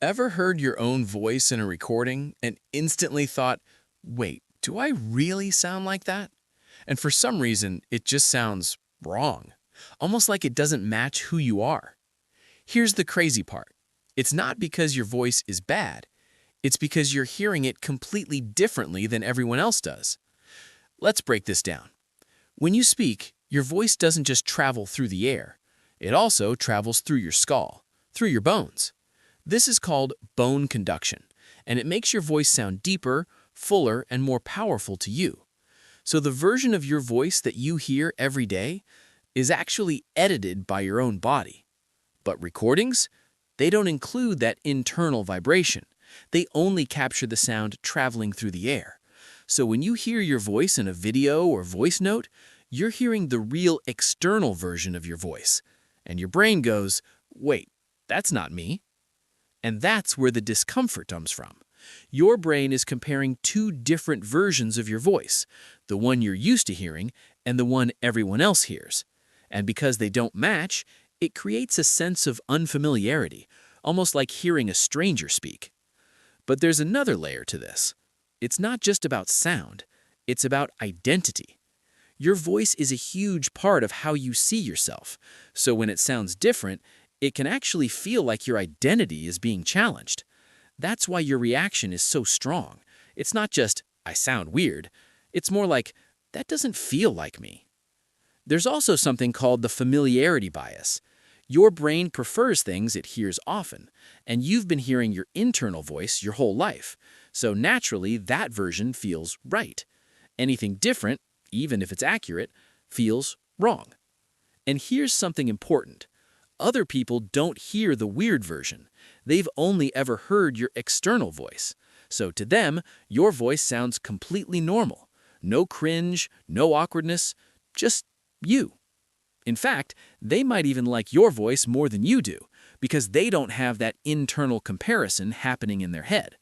Ever heard your own voice in a recording and instantly thought, wait, do I really sound like that? And for some reason, it just sounds wrong, almost like it doesn't match who you are. Here's the crazy part. It's not because your voice is bad. It's because you're hearing it completely differently than everyone else does. Let's break this down. When you speak, your voice doesn't just travel through the air. It also travels through your skull, through your bones. This is called bone conduction, and it makes your voice sound deeper, fuller, and more powerful to you. So the version of your voice that you hear every day is actually edited by your own body. But recordings, they don't include that internal vibration. They only capture the sound traveling through the air. So when you hear your voice in a video or voice note, you're hearing the real external version of your voice. And your brain goes, wait, that's not me. And that's where the discomfort comes from. Your brain is comparing two different versions of your voice, the one you're used to hearing and the one everyone else hears. And because they don't match, it creates a sense of unfamiliarity, almost like hearing a stranger speak. But there's another layer to this. It's not just about sound, it's about identity. Your voice is a huge part of how you see yourself, so when it sounds different, it can actually feel like your identity is being challenged. That's why your reaction is so strong. It's not just, I sound weird. It's more like, that doesn't feel like me. There's also something called the familiarity bias. Your brain prefers things it hears often, and you've been hearing your internal voice your whole life, so naturally that version feels right. Anything different, even if it's accurate, feels wrong. And here's something important. Other people don't hear the weird version. They've only ever heard your external voice. So to them, your voice sounds completely normal. No cringe, no awkwardness, just you. In fact, they might even like your voice more than you do, because they don't have that internal comparison happening in their head.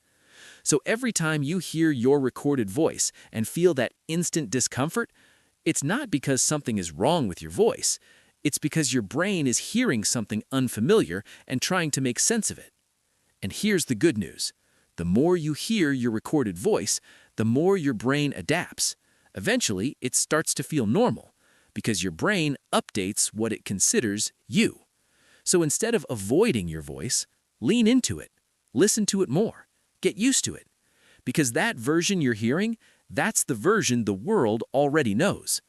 So every time you hear your recorded voice and feel that instant discomfort, it's not because something is wrong with your voice. It's because your brain is hearing something unfamiliar and trying to make sense of it. And here's the good news. The more you hear your recorded voice, the more your brain adapts. Eventually, it starts to feel normal, because your brain updates what it considers you. So instead of avoiding your voice, lean into it. Listen to it more. Get used to it. Because that version you're hearing, that's the version the world already knows.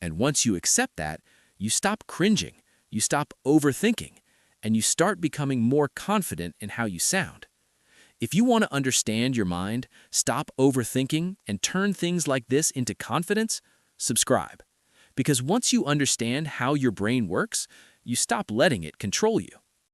And once you accept that, you stop cringing, you stop overthinking, and you start becoming more confident in how you sound. If you want to understand your mind, stop overthinking, and turn things like this into confidence, subscribe. Because once you understand how your brain works, you stop letting it control you.